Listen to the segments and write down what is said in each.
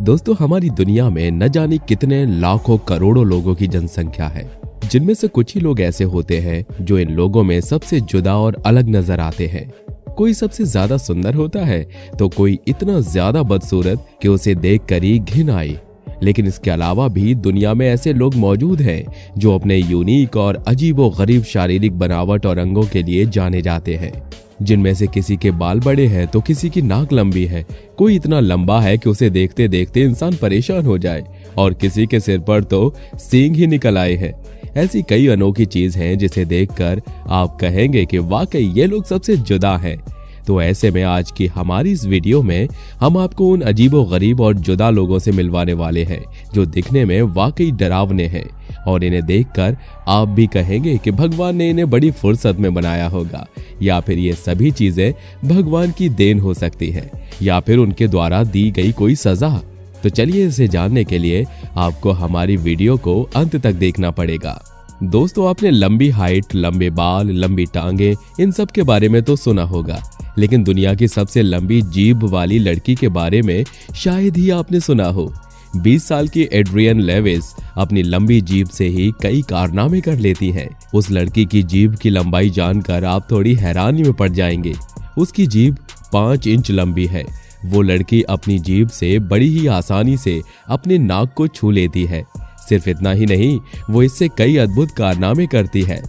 दोस्तों, हमारी दुनिया में न जाने कितने लाखों करोड़ों लोगों की जनसंख्या है, जिनमें से कुछ ही लोग ऐसे होते हैं जो इन लोगों में सबसे जुदा और अलग नजर आते हैं। कोई सबसे ज्यादा सुंदर होता है तो कोई इतना ज्यादा बदसूरत कि उसे देखकर ही घिन आए। लेकिन इसके अलावा भी दुनिया में ऐसे लोग मौजूद हैं जो अपने यूनिक और अजीबोगरीब शारीरिक बनावट और अंगों के लिए जाने जाते हैं, जिनमें से किसी के बाल बड़े हैं तो किसी की नाक लंबी है, कोई इतना लंबा है कि उसे देखते देखते इंसान परेशान हो जाए और किसी के सिर पर तो सींग ही निकल आए हैं। ऐसी कई अनोखी चीज हैं जिसे देखकर आप कहेंगे कि वाकई ये लोग सबसे जुदा हैं। तो ऐसे में आज की हमारी इस वीडियो में हम आपको उन अजीबोगरीब और जुदा लोगों से मिलवाने वाले हैं जो दिखने में वाकई डरावने हैं और इन्हें देखकर आप भी कहेंगे कि भगवान ने इन्हें बड़ी फुर्सत में बनाया होगा, या फिर ये सभी चीजें भगवान की देन हो सकती है, या फिर उनके द्वारा दी गई कोई सजा। तो चलिए इसे जानने के लिए आपको हमारी वीडियो को अंत तक देखना पड़ेगा। दोस्तों, आपने लंबी हाइट, लंबे बाल, लंबी टांगे, इन सब के बारे में तो सुना होगा, लेकिन दुनिया की सबसे लंबी जीभ वाली लड़की के बारे में शायद ही आपने सुना हो। 20 साल की एड्रियन लेविस अपनी लंबी जीभ से ही कई कारनामे कर लेती हैं। उस लड़की की जीभ की लंबाई जानकर आप थोड़ी हैरानी में पड़ जाएंगे। उसकी जीभ 5 इंच लंबी है। वो लड़की अपनी जीभ से बड़ी ही आसानी से अपने नाक को छू लेती है। सिर्फ इतना ही नहीं, वो इससे कई अद्भुत कारनामे करती है।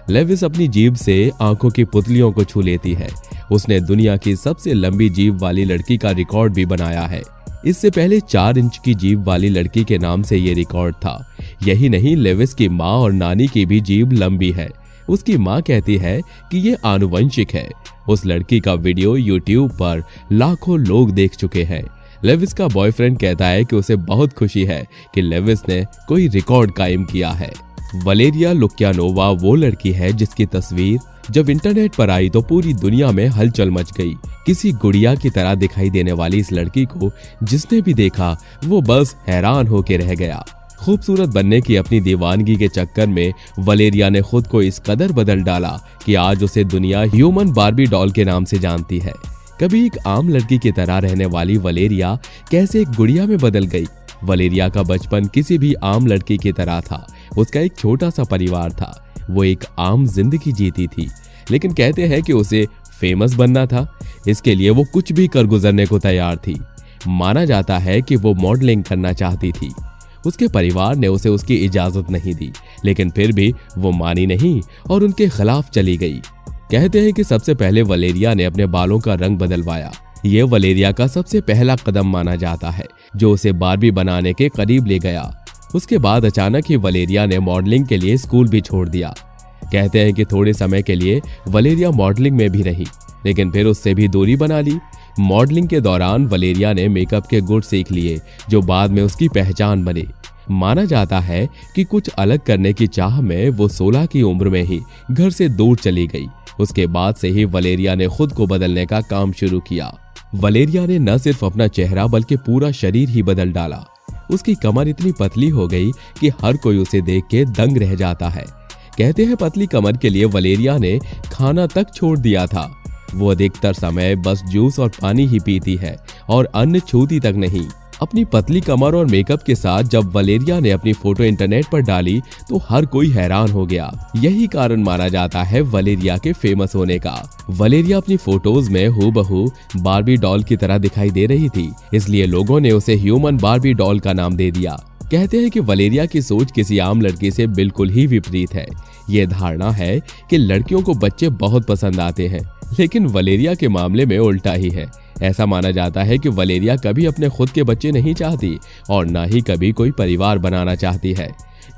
लेविस अपनी जीभ से आंखों की पुतलियों को छू लेती है। उसने दुनिया की सबसे लंबी जीभ वाली लड़की का रिकॉर्ड भी बनाया है। इससे पहले 4 इंच की जीभ वाली लड़की के नाम से ये रिकॉर्ड था। यही नहीं, लेविस की माँ और नानी की भी जीभ लंबी है। उसकी माँ कहती है कि ये आनुवंशिक है। उस लड़की का वीडियो यूट्यूब पर लाखों लोग देख चुके हैं। लेविस का बॉयफ्रेंड कहता है कि उसे बहुत खुशी है कि लेविस ने कोई रिकॉर्ड कायम किया है। वलेरिया लुकियानोवा वो लड़की है जिसकी तस्वीर जब इंटरनेट पर आई तो पूरी दुनिया में हलचल मच गई। किसी गुड़िया की तरह दिखाई देने वाली इस लड़की को जिसने भी देखा वो बस हैरान होकर रह गया। खूबसूरत बनने की अपनी दीवानगी के चक्कर में वलेरिया ने खुद को इस कदर बदल डाला कि आज उसे दुनिया ह्यूमन बार्बी डॉल के नाम से जानती है। कभी एक आम लड़की की तरह रहने वाली वलेरिया कैसे एक गुड़िया में बदल गई। वलेरिया का बचपन किसी भी आम लड़की की तरह था। उसका एक छोटा सा परिवार था। वो एक आम जिंदगी जीती थी, लेकिन कहते हैं कि उसे फेमस बनना था। इसके लिए वो कुछ भी कर गुजरने को तैयार थी। माना जाता है कि वो मॉडलिंग करना चाहती थी। उसके परिवार ने उसे उसकी इजाजत नहीं दी, लेकिन फिर भी वो मानी नहीं और उनके खिलाफ चली गई। कहते हैं कि सबसे पहले वलेरिया ने अपने बालों का रंग बदलवाया। ये वलेरिया का सबसे पहला कदम माना जाता है जो उसे बार्बी बनाने के करीब ले गया। उसके बाद अचानक ही वलेरिया ने मॉडलिंग के लिए स्कूल भी छोड़ दिया। कहते हैं कि थोड़े समय के लिए वलेरिया मॉडलिंग में भी रही, लेकिन फिर उससे भी दूरी बना ली। मॉडलिंग के दौरान वलेरिया ने मेकअप के गुण सीख लिए जो बाद में उसकी पहचान बने। माना जाता है कि कुछ अलग करने की चाह में वो 16 की उम्र में ही घर से दूर चली गई। उसके बाद से ही वलेरिया ने खुद को बदलने का काम शुरू किया। वलेरिया ने न सिर्फ अपना चेहरा बल्कि पूरा शरीर ही बदल डाला। उसकी कमर इतनी पतली हो गई कि हर कोई उसे देख के दंग रह जाता है। कहते हैं पतली कमर के लिए वलेरिया ने खाना तक छोड़ दिया था। वो अधिकतर समय बस जूस और पानी ही पीती है और अन्न छूती तक नहीं। अपनी पतली कमर और मेकअप के साथ जब वलेरिया ने अपनी फोटो इंटरनेट पर डाली तो हर कोई हैरान हो गया। यही कारण माना जाता है वलेरिया के फेमस होने का। वलेरिया अपनी फोटोज में हूबहू बार्बी डॉल की तरह दिखाई दे रही थी, इसलिए लोगों ने उसे ह्यूमन बार्बी डॉल का नाम दे दिया। कहते हैं कि वलेरिया की सोच किसी आम लड़की से बिल्कुल ही विपरीत है। ये धारणा है कि लड़कियों को बच्चे बहुत पसंद आते हैं, लेकिन वलेरिया के मामले में उल्टा ही है। ऐसा माना जाता है कि वलेरिया कभी अपने खुद के बच्चे नहीं चाहती और ना ही कभी कोई परिवार बनाना चाहती है।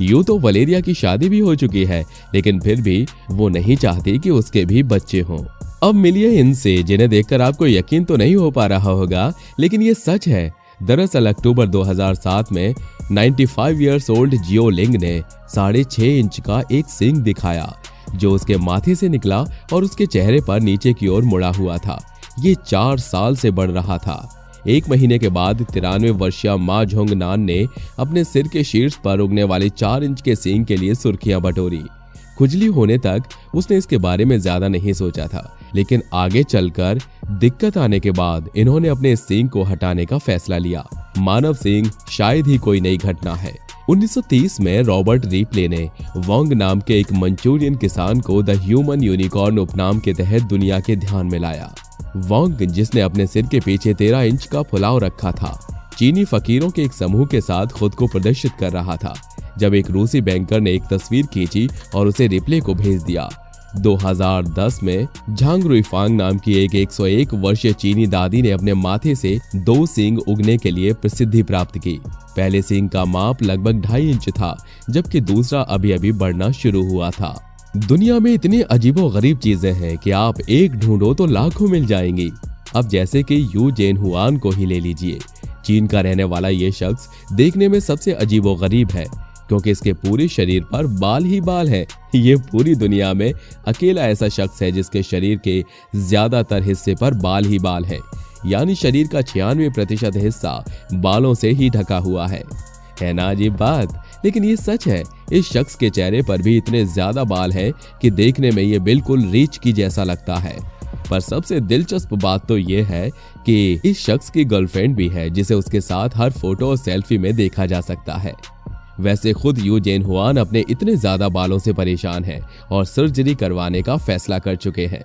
यूं तो वलेरिया की शादी भी हो चुकी है, लेकिन फिर भी वो नहीं चाहती कि उसके भी बच्चे हों। अब मिलिए इनसे जिन्हें देखकर आपको यकीन तो नहीं हो पा रहा होगा, लेकिन ये सच है। दरअसल अक्टूबर 2007 में 95 ईयर्स ओल्ड जियो लिंग ने 6.5 इंच का एक सींग दिखाया जो उसके माथे से निकला और उसके चेहरे पर नीचे की ओर मुड़ा हुआ था। ये 4 साल से बढ़ रहा था। 1 महीने के बाद 93 वर्षीय मा झोंग नान ने अपने सिर के शीर्ष पर उगने वाले 4 इंच के सींग के लिए सुर्खियां बटोरी। खुजली होने तक उसने इसके बारे में ज्यादा नहीं सोचा था, लेकिन आगे चलकर दिक्कत आने के बाद इन्होंने अपने सींग को हटाने का फैसला लिया। मानव सींग शायद ही कोई नई घटना है। 1930 में रॉबर्ट रिप्ले ने वांग नाम के एक मंचूरियन किसान को द ह्यूमन यूनिकॉर्न उपनाम के तहत दुनिया के ध्यान में लाया। वांग, जिसने अपने सिर के पीछे 13 इंच का फुलाव रखा था, चीनी फकीरों के एक समूह के साथ खुद को प्रदर्शित कर रहा था जब एक रूसी बैंकर ने एक तस्वीर खींची और उसे रिप्ले को भेज दिया। 2010 में झांग रुईफांग नाम की एक 101 वर्षीय चीनी दादी ने अपने माथे से 2 सींग उगने के लिए प्रसिद्धि प्राप्त की। पहले सींग का माप लगभग 2.5 इंच था, जबकि दूसरा अभी अभी बढ़ना शुरू हुआ था। दुनिया में इतनी अजीबोगरीब चीजें हैं कि आप एक ढूंढो तो लाखों मिल जाएंगी। अब जैसे कि यू जेन हुआन को ही ले लीजिए। चीन का रहने वाला ये शख्स देखने में सबसे अजीबोगरीब है क्योंकि इसके पूरे शरीर पर बाल ही बाल हैं। ये पूरी दुनिया में अकेला ऐसा शख्स है जिसके शरीर के ज्यादातर हिस्से पर बाल ही बाल हैं, यानी शरीर का 96% हिस्सा बालों से ही ढका हुआ है ना अजीब बात? लेकिन ये सच है। इस शख्स के चेहरे पर भी इतने ज्यादा बाल हैं कि देखने में ये बिल्कुल रीछ की जैसा लगता है। पर सबसे दिलचस्प बात तो ये है कि इस शख्स की गर्लफ्रेंड भी है जिसे उसके साथ हर फोटो और सेल्फी में देखा जा सकता है। वैसे खुद यू जेन हुआन अपने इतने ज्यादा बालों से परेशान हैं और सर्जरी करवाने का फैसला कर चुके हैं।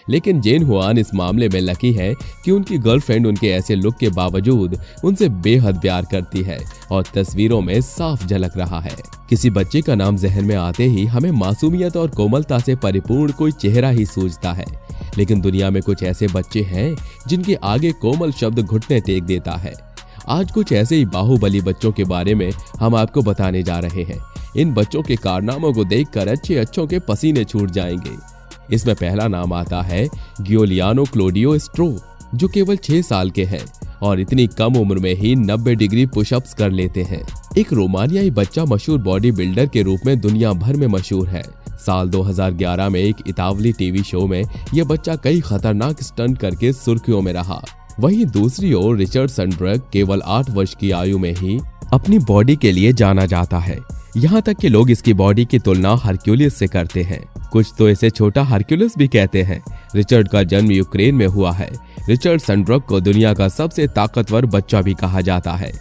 लेकिन जेन हुआन इस मामले में लकी है कि उनकी गर्लफ्रेंड उनके ऐसे लुक के बावजूद उनसे बेहद प्यार करती है और तस्वीरों में साफ झलक रहा है। किसी बच्चे का नाम जहन में आते ही हमें मासूमियत और कोमलता से परिपूर्ण कोई चेहरा ही सूझता है। लेकिन दुनिया में कुछ ऐसे बच्चे हैं जिनके आगे कोमल शब्द घुटने टेक देता है। आज कुछ ऐसे ही बाहुबली बच्चों के बारे में हम आपको बताने जा रहे हैं। इन बच्चों के कारनामों को देखकर अच्छों के पसीने छूट जाएंगे। इसमें पहला नाम आता है गियोलियानो क्लोडियो स्ट्रो, जो केवल 6 साल के हैं और इतनी कम उम्र में ही 90 डिग्री पुशअप्स कर लेते हैं। एक रोमानियाई बच्चा मशहूर बॉडी बिल्डर के रूप में दुनिया भर में मशहूर है। साल 2011 में एक इतावली टीवी शो में यह बच्चा कई खतरनाक स्टंट करके सुर्खियों में रहा। वहीं दूसरी ओर रिचर्ड सनबर्ग केवल 8 वर्ष की आयु में ही अपनी बॉडी के लिए जाना जाता है। यहाँ तक कि लोग इसकी बॉडी की तुलना हरक्यूलिस से करते हैं। कुछ तो इसे छोटा हरक्यूलिस भी कहते हैं। रिचर्ड का जन्म यूक्रेन में हुआ है। रिचर्ड सनबर्ग को दुनिया का सबसे ताकतवर बच्चा भी कहा जाता है।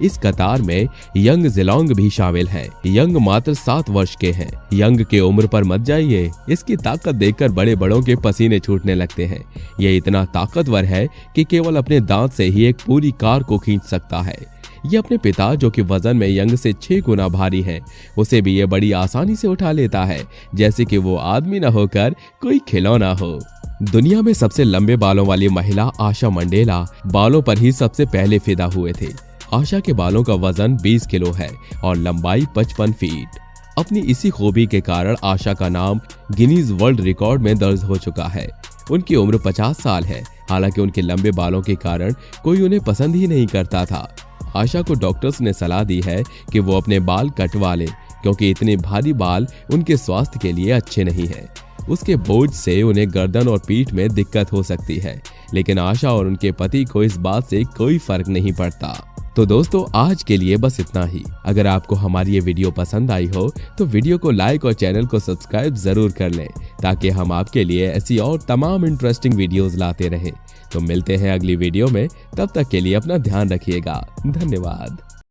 इस कतार में यंग जिलोंग भी शामिल हैं। यंग मात्र 7 वर्ष के हैं। यंग के उम्र पर मत जाइए, इसकी ताकत देखकर बड़े बड़ों के पसीने छूटने लगते हैं। यह इतना ताकतवर है कि केवल अपने दांत से ही एक पूरी कार को खींच सकता है। ये अपने पिता, जो कि वजन में यंग से 6 गुना भारी हैं, उसे भी ये बड़ी आसानी से उठा लेता है, जैसे कि वो आदमी न होकर कोई खिलौना हो। दुनिया में सबसे लंबे बालों वाली महिला आशा मंडेला बालों पर ही सबसे पहले फिदा हुए थे। आशा के बालों का वजन 20 किलो है और लंबाई 55 फीट। अपनी इसी खूबी के कारण आशा का नाम गिनीज वर्ल्ड रिकॉर्ड में दर्ज हो चुका है। उनकी उम्र 50 साल है। हालांकि उनके लंबे बालों के कारण कोई उन्हें पसंद ही नहीं करता था। आशा को डॉक्टर्स ने सलाह दी है कि वो अपने बाल कटवा ले, क्योंकि इतने भारी बाल उनके स्वास्थ्य के लिए अच्छे नहीं हैं। उसके बोझ से उन्हें गर्दन और पीठ में दिक्कत हो सकती है। लेकिन आशा और उनके पति को इस बात से कोई फर्क नहीं पड़ता। तो दोस्तों, आज के लिए बस इतना ही। अगर आपको हमारी ये वीडियो पसंद आई हो तो वीडियो को लाइक और चैनल को सब्सक्राइब जरूर कर लें, ताकि हम आपके लिए ऐसी और तमाम इंटरेस्टिंग वीडियोस लाते रहें। तो मिलते हैं अगली वीडियो में। तब तक के लिए अपना ध्यान रखिएगा। धन्यवाद।